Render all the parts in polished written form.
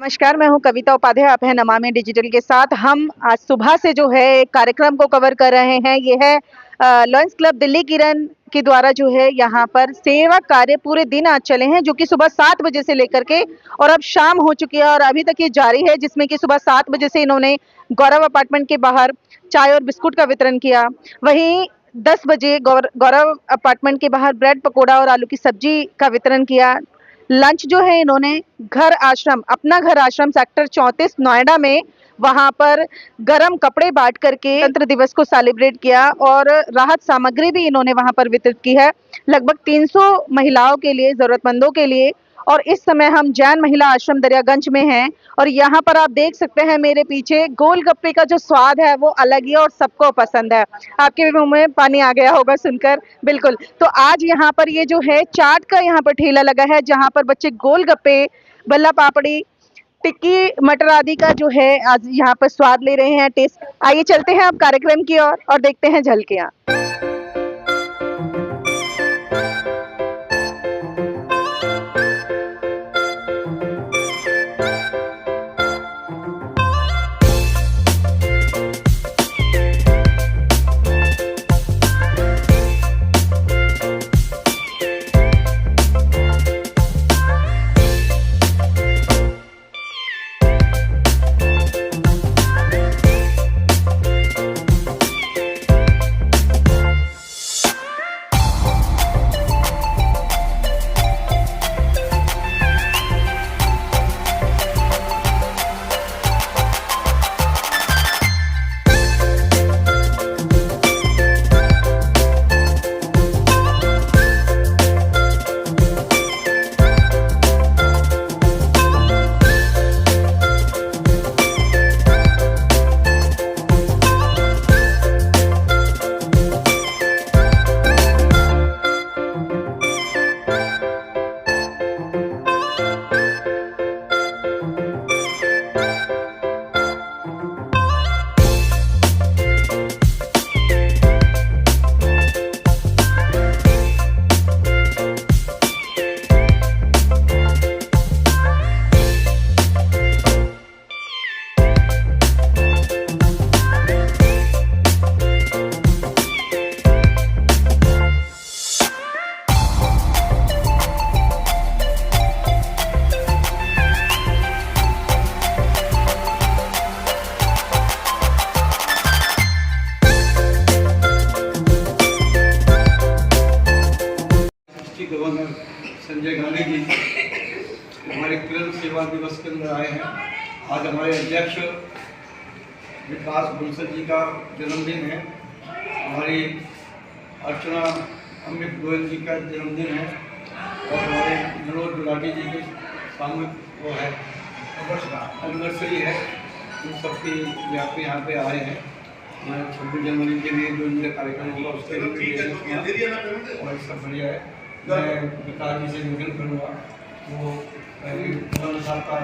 नमस्कार, मैं हूं कविता उपाध्याय। आप हैं नमामि डिजिटल के साथ। हम आज सुबह से जो है एक कार्यक्रम को कवर कर रहे हैं। ये है लॉयंस क्लब दिल्ली किरण के द्वारा जो है यहाँ पर सेवा कार्य पूरे दिन आज चले हैं, जो कि सुबह 7 बजे से लेकर के और अब शाम हो चुकी है और अभी तक ये जारी है, जिसमें कि सुबह 7 बजे से इन्होंने गौरव अपार्टमेंट के बाहर चाय और बिस्कुट का वितरण किया। वहीं 10 बजे गौरव अपार्टमेंट के बाहर ब्रेड पकौड़ा और आलू की सब्जी का वितरण किया। लंच जो है इन्होंने अपना घर आश्रम सेक्टर 34 नोएडा में वहां पर गरम कपड़े बांट करके गणतंत्र दिवस को सेलिब्रेट किया और राहत सामग्री भी इन्होंने वहां पर वितरित की है, लगभग 300 महिलाओं के लिए, जरूरतमंदों के लिए। और इस समय हम जैन महिला आश्रम दरियागंज में हैं और यहाँ पर आप देख सकते हैं मेरे पीछे गोलगप्पे का जो स्वाद है वो अलग ही है और सबको पसंद है। आपके भी मुंह में पानी आ गया होगा सुनकर। बिल्कुल, तो आज यहाँ पर ये जो है चाट का यहाँ पर ठेला लगा है, जहाँ पर बच्चे गोलगप्पे, बल्ला पापड़ी, टिक्की मटर आदि का जो है आज यहाँ पर स्वाद ले रहे हैं, टेस्ट। आइए चलते हैं अब कार्यक्रम की ओर और देखते हैं झलकियां। गवर्नर संजय गांधी जी हमारे किरण सेवा दिवस के अंदर आए हैं। आज हमारे अध्यक्ष विकास बंसल जी का जन्मदिन है, हमारी अर्चना अमित गोयल जी का जन्मदिन है और हमारे मनोज गुलाटी जी के सामूहिक वो है एनिवर्सरी है। उन सबकी यहाँ पे आए हैं 26 जनवरी के लिए जो इनका कार्यक्रम होगा उसके लिए और सब बढ़िया है। मैं विकास जी से निवेदन करूँगा वो साहब का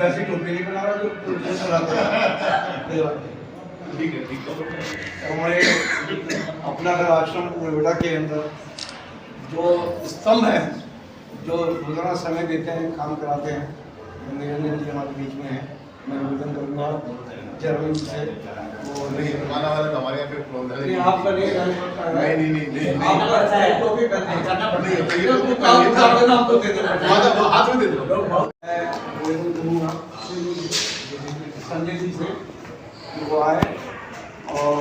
वैसे टोपी नहीं बना रहा जो ठीक है। हमारे अपना घर आश्रम नोएडा के अंदर जो स्तंभ है, जो रोजाना समय देते हैं, काम कराते हैं, निरंजन जी हमारे बीच में है। मैं निवेदन करूँगा जर्मनी से वो नहीं वाला हमारे यहाँ पे नहीं आपका नहीं आपका अच्छा है टोपी करना पड़ता है आपको दे दो हाथ में दे दो। संजय जी से वो आए और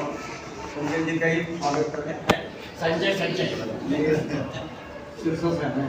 संजय जी का ही स्वागत करते हैं। संजय शीर्षों से हमें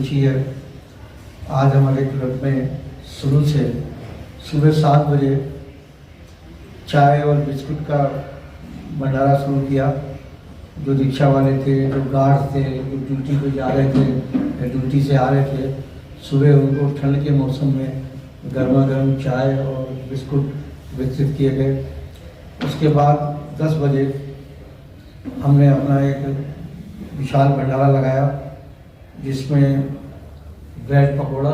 खुशी है। आज हमारे क्लब में शुरू से सुबह 7 बजे चाय और बिस्कुट का भंडारा शुरू किया। जो रिक्शा वाले थे, जो गार्ड थे, जो ड्यूटी पे जा रहे थे या ड्यूटी से आ रहे थे, सुबह उनको ठंड के मौसम में गर्मा गर्म चाय और बिस्कुट वितरित किए गए। उसके बाद 10 बजे हमने अपना एक विशाल भंडारा लगाया जिसमें ब्रेड पकौड़ा,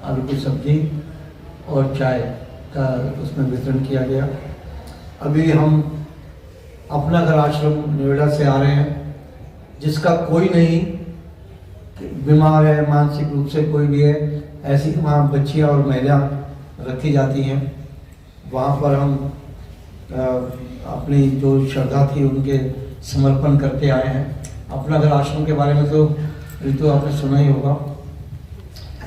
आलू की सब्जी और चाय का उसमें वितरण किया गया। अभी हम अपना घर आश्रम नोएडा से आ रहे हैं, जिसका कोई नहीं बीमार है, मानसिक रूप से कोई भी है, ऐसी वहाँ बच्चियाँ और महिला रखी जाती हैं। वहाँ पर हम अपनी जो श्रद्धा थी उनके समर्पण करके आए हैं। अपना घर आश्रम के बारे में तो ऋतु आपने सुना ही होगा,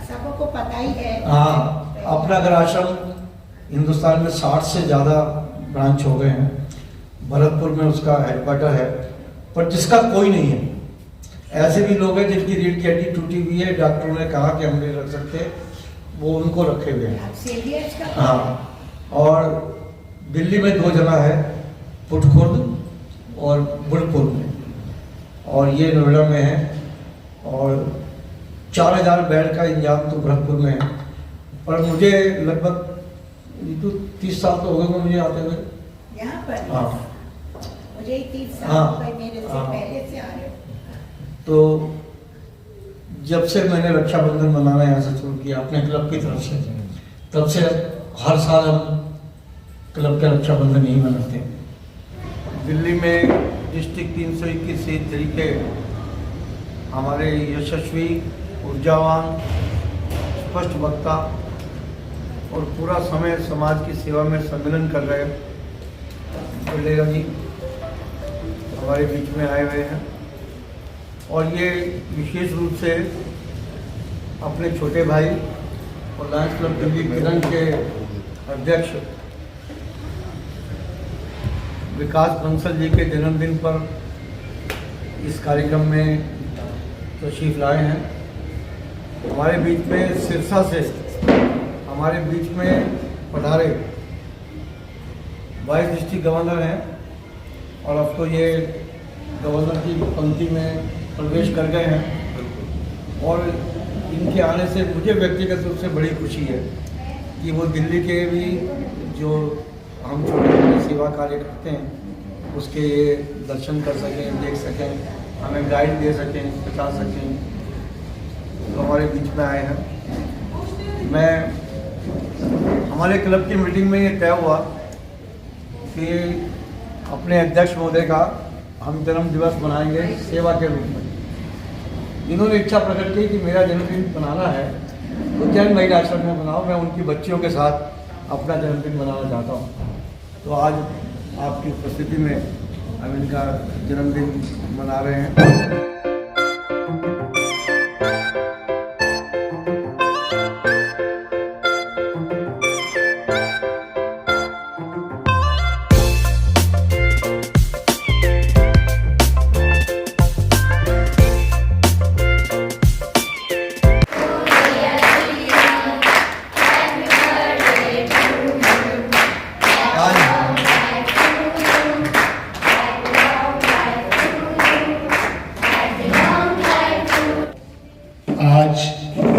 सबको पता ही है। हाँ, अपना घर आश्रम हिंदुस्तान में 60 से ज़्यादा ब्रांच हो गए हैं। भरतपुर में उसका हेडक्वार्टर है, पर जिसका कोई नहीं है। ऐसे भी लोग हैं जिनकी रीढ़ की हड्डी टूटी हुई है, डॉक्टरों ने कहा कि हम नहीं रख सकते, वो उनको रखे हुए हैं। हाँ, और दिल्ली में 2 जगह है, पुटखुर्द और बुढ़पुर में, और ये नोएडा में है। और 4000 बेड का इंतजाम तो भरतपुर में है। पर मुझे लगभग 30 साल तो हो गए मुझे आते हुए यहाँ पर। हाँ, मुझे 30 साल हाँ, हो गए, मेरे से हाँ। पहले से आ रहे हो। तो जब से मैंने रक्षाबंधन मनाना यहाँ से शुरू किया अपने क्लब की तरफ से, तब से हर साल हम क्लब का रक्षाबंधन यही मनाते हैं। दिल्ली में डिस्ट्रिक्ट 321 से तरीके हमारे यशस्वी, ऊर्जावान, स्पष्ट वक्ता और पूरा समय समाज की सेवा में सम्मिलन कर रहे बल्लेगा जी हमारे बीच में आए हुए हैं। और ये विशेष रूप से अपने छोटे भाई और लायंस क्लब दिल्ली किरण के अध्यक्ष विकास बंसल जी के जन्मदिन पर इस कार्यक्रम में तशरीफ लाए हैं। हमारे बीच में सिरसा से हमारे बीच में पधारे वाइस डिस्ट्रिक्ट गवर्नर हैं, और अब तो ये गवर्नर की पंक्ति में प्रवेश कर गए हैं। और इनके आने से मुझे व्यक्तिगत रूप से बड़ी खुशी है कि वो दिल्ली के भी जो हम छोटे छोटे सेवा कार्य करते हैं उसके ये दर्शन कर सकें, देख सकें, हमें गाइड दे सकें, बता सकें, तो हमारे बीच में आए हैं। मैं हमारे क्लब की मीटिंग में ये तय हुआ कि अपने अध्यक्ष महोदय का हम जन्म दिवस मनाएंगे सेवा के रूप में। इन्होंने इच्छा प्रकट की कि मेरा जन्मदिन मनाना है तो जैन महिला आश्रम में मनाओ, मैं उनकी बच्चियों के साथ अपना जन्मदिन मनाना चाहता हूँ। तो आज आपकी उपस्थिति में हम इनका जन्मदिन मना रहे हैं।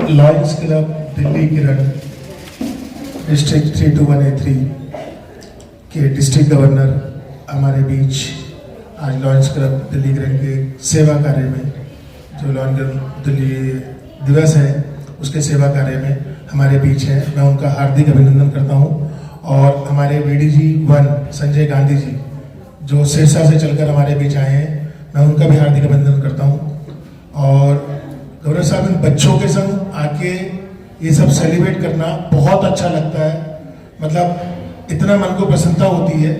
लॉयंस क्लब दिल्ली किरण डिस्ट्रिक्ट 32183 के डिस्ट्रिक्ट गवर्नर हमारे बीच आज लॉयंस क्लब दिल्ली किरण के सेवा कार्य में जो लॉयंस दिल्ली दिवस है उसके सेवा कार्य में हमारे बीच है। मैं उनका हार्दिक अभिनंदन करता हूं। और हमारे बीडीजी 1 संजय गांधी जी जो सिरसा से चलकर हमारे बीच आए हैं, मैं उनका भी हार्दिक अभिनंदन करता हूं। और गवर्नर साहब, इन बच्चों के संग आके ये सब सेलिब्रेट करना बहुत अच्छा लगता है, मतलब इतना मन को प्रसन्नता होती है।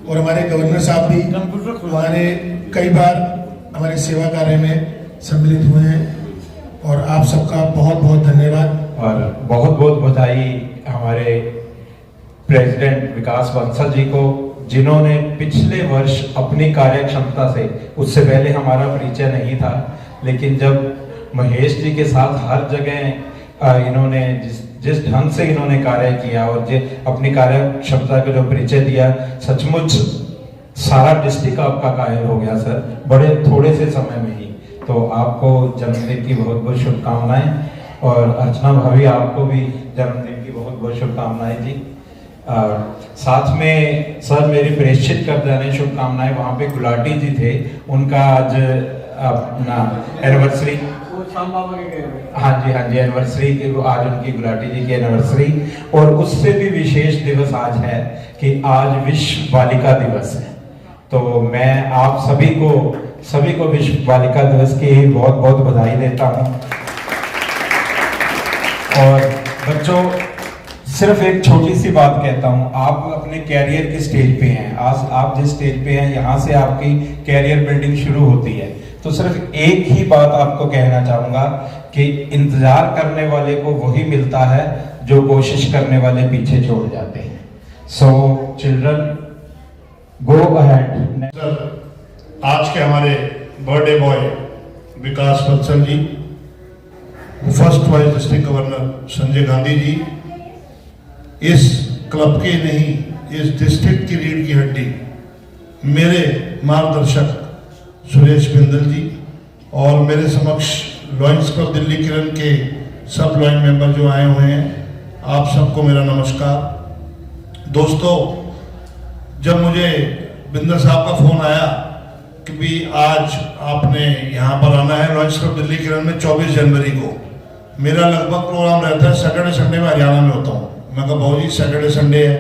और हमारे गवर्नर साहब भी हमारे कई बार हमारे सेवा कार्य में सम्मिलित हुए हैं और आप सबका बहुत बहुत धन्यवाद और बहुत बहुत बधाई हमारे प्रेसिडेंट विकास बंसल जी को, जिन्होंने पिछले वर्ष अपनी कार्य क्षमता से, उससे पहले हमारा परिचय नहीं था, लेकिन जब महेश जी के साथ हर जगह इन्होंने जिस ढंग से इन्होंने कार्य किया और अपनी कार्य क्षमता का जो परिचय दिया, सचमुच सारा डिस्ट्रिक्ट आपका कायल हो गया सर, बड़े थोड़े से समय में ही। तो आपको जन्मदिन की बहुत बहुत शुभकामनाएं, और अर्चना भाभी आपको भी जन्मदिन की बहुत बहुत शुभकामनाएं जी। साथ में सर मेरी प्रेषित कर देने शुभकामनाएं, वहाँ पे गुलाटी जी थे, उनका आज अपना एनिवर्सरी, हाँ जी एनिवर्सरी, आज उनकी गुलाटी जी की एनिवर्सरी, और उससे भी विशेष दिवस आज है कि आज विश्व बालिका दिवस है। तो मैं आप सभी को विश्व बालिका दिवस की बहुत बहुत बधाई देता हूँ। और बच्चों, सिर्फ एक छोटी सी बात कहता हूँ, आप अपने कैरियर की स्टेज पे हैं, आज आप जिस स्टेज पे हैं यहाँ से आपकी कैरियर बिल्डिंग शुरू होती है। तो सिर्फ एक ही बात आपको कहना चाहूँगा कि इंतजार करने वाले को वही मिलता है जो कोशिश करने वाले पीछे छोड़ जाते हैं। So children, go ahead. आज के हमारे birthday boy Vikas Bansal ji, first vice district governor Sanjay Gandhi ji, इस क्लब के नहीं इस डिस्ट्रिक्ट की रीढ़ की हड्डी मेरे मार्गदर्शक सुरेश बिंदल जी, और मेरे समक्ष लॉयंस क्लब दिल्ली किरण के सब लॉयन मेंबर जो आए हुए हैं, आप सबको मेरा नमस्कार। दोस्तों, जब मुझे बिंदल साहब का फोन आया कि भी आज आपने यहाँ पर आना है लॉयंस क्लब दिल्ली किरण में 24 जनवरी को, मेरा लगभग प्रोग्राम रहता है सैटरडे संडे में हरियाणा में होता हूँ। मैं कहा भाऊ जी सैटरडे संडे है,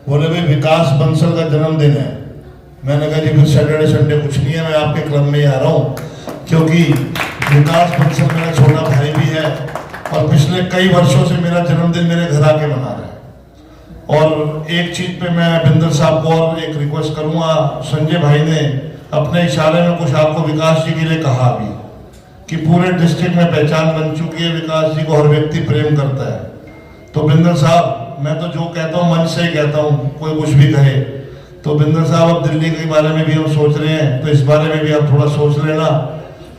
बोले भाई विकास बंसल का जन्मदिन है। मैंने कहा जी फिर सैटरडे संडे कुछ नहीं है, मैं आपके क्लब में ही आ रहा हूँ, क्योंकि विकास बंसल मेरा छोटा भाई भी है और पिछले कई वर्षों से मेरा जन्मदिन मेरे घर आके मना रहा है। और एक चीज पे मैं बिंदल साहब को और एक रिक्वेस्ट करूंगा, संजय भाई ने अपने इशारे में कुछ आपको विकास जी के लिए कहा भी कि पूरे डिस्ट्रिक्ट में पहचान बन चुकी है, विकास जी को हर व्यक्ति प्रेम करता है। तो बिंदल साहब, मैं तो जो कहता हूँ मन से ही कहता हूँ, कोई कुछ भी कहे। तो बिंदल साहब, अब दिल्ली के बारे में भी हम सोच रहे हैं, तो इस बारे में भी आप थोड़ा सोच लेना।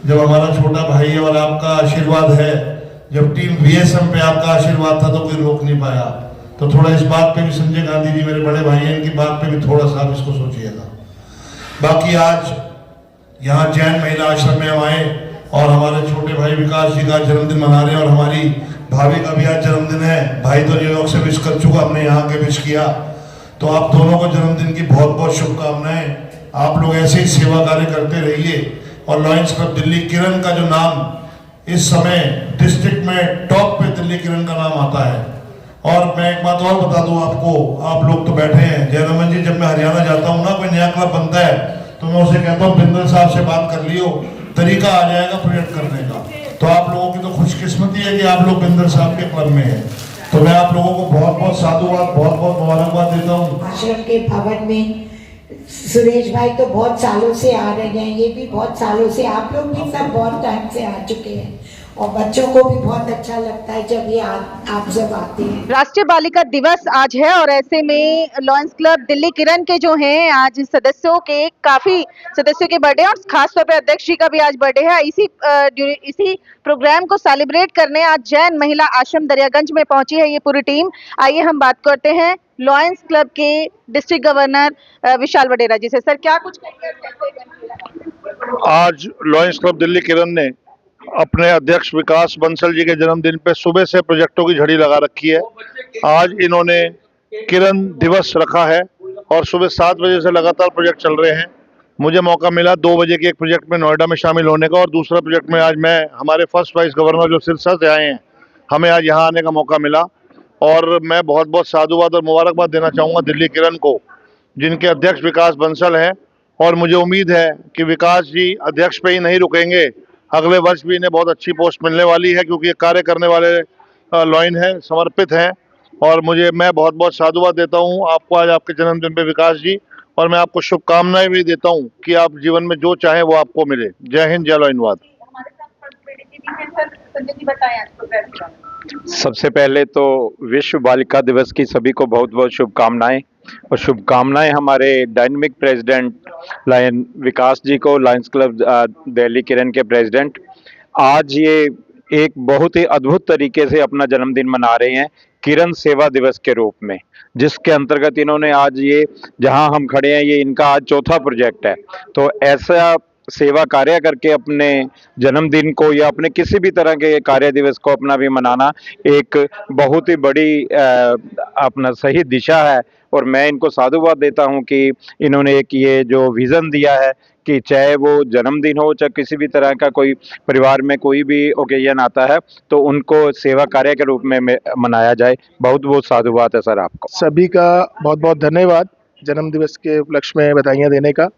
जब हमारा छोटा भाई है और आपका आशीर्वाद है, जब टीम VSM पे आपका आशीर्वाद था तो कोई रोक नहीं पाया। तो थोड़ा इस बात पे भी संजय गांधी जी मेरे बड़े भाई हैं, इनकी बात पे भी थोड़ा सा आप इसको सोचिएगा। बाकी आज यहाँ जैन महिला आश्रम में हम आए और हमारे छोटे भाई विकास जी का जन्मदिन मना रहे हैं, और हमारी भाभी का भी आज जन्मदिन है। भाई तो न्यूयॉर्क से विश कर चुका, हमने यहाँ के विश किया। तो आप दोनों को जन्मदिन की बहुत बहुत शुभकामनाएं। आप लोग ऐसे ही सेवा कार्य करते रहिए, और लॉयंस क्लब दिल्ली किरण का जो नाम इस समय डिस्ट्रिक्ट में टॉप पे दिल्ली किरण का नाम आता है। और मैं एक बात और बता दूं आपको, आप लोग तो बैठे हैं, जयरमन जी, जब मैं हरियाणा जाता हूँ ना, कोई नया क्लब बनता है तो मैं उसे कहता हूँ बिंदल साहब से बात कर लियो, तरीका आ जाएगा प्रोजेक्ट करने का। तो आप लोगों की तो खुशकिस्मती है कि आप लोग बिंदल साहब के क्लब में हैं। तो मैं आप लोगों को बहुत बहुत साधुवाद, बहुत बहुत मुबारकबाद देता हूँ। आश्रम के भवन में सुरेश भाई तो बहुत सालों से आ रहे हैं, ये भी बहुत सालों से, आप लोग भी सब बहुत टाइम से आ चुके हैं, और बच्चों को भी बहुत अच्छा लगता है जब ये आप जब आते हैं। राष्ट्रीय बालिका दिवस आज है, और ऐसे में लॉयंस क्लब दिल्ली किरण के जो हैं आज सदस्यों के, काफी सदस्यों के बर्थडे, और खास तौर पे अध्यक्ष जी का भी आज बर्थडे है। इसी प्रोग्राम को सेलिब्रेट करने आज जैन महिला आश्रम दरियागंज में पहुंची है ये पूरी टीम। आइए हम बात करते हैं लॉयंस क्लब के डिस्ट्रिक्ट गवर्नर विशाल वडेरा जी से। सर, क्या कुछ कहेंगे? आज लॉयंस क्लब दिल्ली किरण ने अपने अध्यक्ष विकास बंसल जी के जन्मदिन पे सुबह से प्रोजेक्टों की झड़ी लगा रखी है। आज इन्होंने किरण दिवस रखा है और सुबह 7 बजे से लगातार प्रोजेक्ट चल रहे हैं। मुझे मौका मिला 2 बजे के एक प्रोजेक्ट में नोएडा में शामिल होने का, और दूसरा प्रोजेक्ट में आज मैं, हमारे फर्स्ट वाइस गवर्नर जो सिरसा से आए हैं, हमें आज यहाँ आने का मौका मिला। और मैं बहुत बहुत साधुवाद और मुबारकबाद देना चाहूँगा दिल्ली किरण को, जिनके अध्यक्ष विकास बंसल हैं। और मुझे उम्मीद है कि विकास जी अध्यक्ष पे ही नहीं रुकेंगे, अगले वर्ष भी इन्हें बहुत अच्छी पोस्ट मिलने वाली है, क्योंकि ये कार्य करने वाले लॉयन हैं, समर्पित हैं। और मैं बहुत बहुत साधुवाद देता हूँ आपको आज आपके जन्मदिन पे विकास जी, और मैं आपको शुभकामनाएं भी देता हूँ कि आप जीवन में जो चाहें वो आपको मिले। जय हिंद, जय लॉयनवाद। सबसे पहले तो विश्व बालिका दिवस की सभी को बहुत बहुत शुभकामनाएं, और शुभकामनाएं हमारे डायनेमिक प्रेसिडेंट लायन विकास जी को, लायंस क्लब दिल्ली किरण के प्रेसिडेंट। आज ये एक बहुत ही अद्भुत तरीके से अपना जन्मदिन मना रहे हैं किरण सेवा दिवस के रूप में, जिसके अंतर्गत इन्होंने आज ये जहां हम खड़े हैं ये इनका आज चौथा प्रोजेक्ट है। तो ऐसा सेवा कार्य करके अपने जन्मदिन को या अपने किसी भी तरह के कार्य दिवस को अपना भी मनाना एक बहुत ही बड़ी अपना सही दिशा है। और मैं इनको साधुवाद देता हूं कि इन्होंने एक ये जो विजन दिया है कि चाहे वो जन्मदिन हो चाहे किसी भी तरह का कोई परिवार में कोई भी ओकेजन आता है तो उनको सेवा कार्य के रूप में मनाया जाए। बहुत बहुत साधुवाद है सर आपको। सभी का बहुत बहुत धन्यवाद जन्म दिवस के उपलक्ष्य में बधाइयाँ देने का।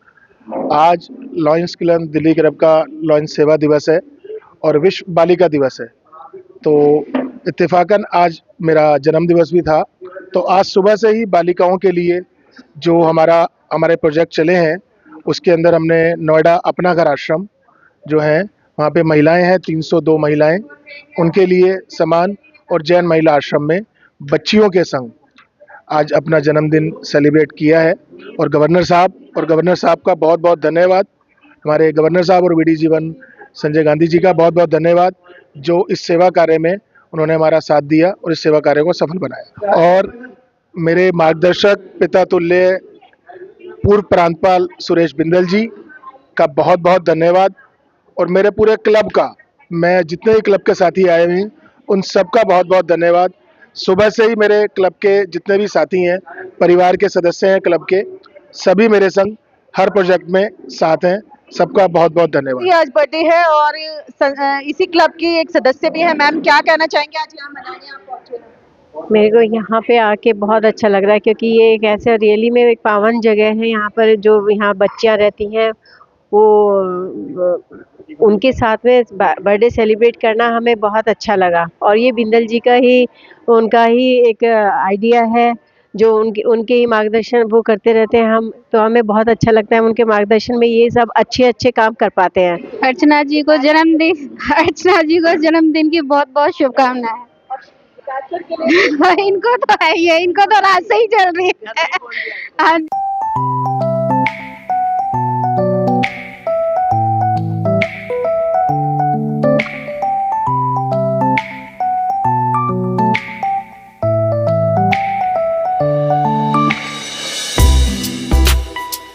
आज लॉयंस क्लब दिल्ली क्लब का लॉयंस सेवा दिवस है और विश्व बालिका दिवस है। तो इत्तेफाकन आज मेरा जन्म दिवस भी था, तो आज सुबह से ही बालिकाओं के लिए जो हमारे प्रोजेक्ट चले हैं उसके अंदर हमने नोएडा अपना घर आश्रम जो है वहाँ पे महिलाएं हैं 302 महिलाएं, उनके लिए समान और जैन महिला आश्रम में बच्चियों के संग आज अपना जन्मदिन सेलिब्रेट किया है। और गवर्नर साहब का बहुत बहुत धन्यवाद। हमारे गवर्नर साहब और वीडी जीवन संजय गांधी जी का बहुत बहुत धन्यवाद जो इस सेवा कार्य में उन्होंने हमारा साथ दिया और इस सेवा कार्य को सफल बनाया। और मेरे मार्गदर्शक पिता तुल्य पूर्व प्रांतपाल सुरेश बिंदल जी का बहुत बहुत धन्यवाद। और मेरे पूरे क्लब का, मैं जितने भी क्लब के साथी आए हुए हैं उन सबका बहुत बहुत धन्यवाद। सुबह से ही मेरे क्लब के जितने भी साथी हैं, परिवार के सदस्य हैं क्लब के, सभी मेरे संग हर प्रोजेक्ट में साथ हैं। सबका बहुत बहुत धन्यवाद। ये आज बर्थडे है और इसी क्लब की एक सदस्य भी है। मैम क्या कहना चाहेंगे आज यहाँ मनाने आप पहुंचे हैं? मेरे को यहाँ पे आके बहुत अच्छा लग रहा है क्योंकि ये एक ऐसे रियली में एक पावन जगह है। यहाँ पर जो यहाँ बच्चियाँ रहती हैं वो उनके साथ में बर्थडे सेलिब्रेट करना हमें बहुत अच्छा लगा। और ये बिंदल जी का ही उनका ही एक आइडिया है जो उनके ही मार्गदर्शन वो करते रहते हैं। तो हमें बहुत अच्छा लगता है उनके मार्गदर्शन में ये सब अच्छे काम कर पाते हैं। अर्चना जी को जन्मदिन की बहुत बहुत शुभकामनाएं। इनको तो है, ये इनको तो रात से ही चल रही है।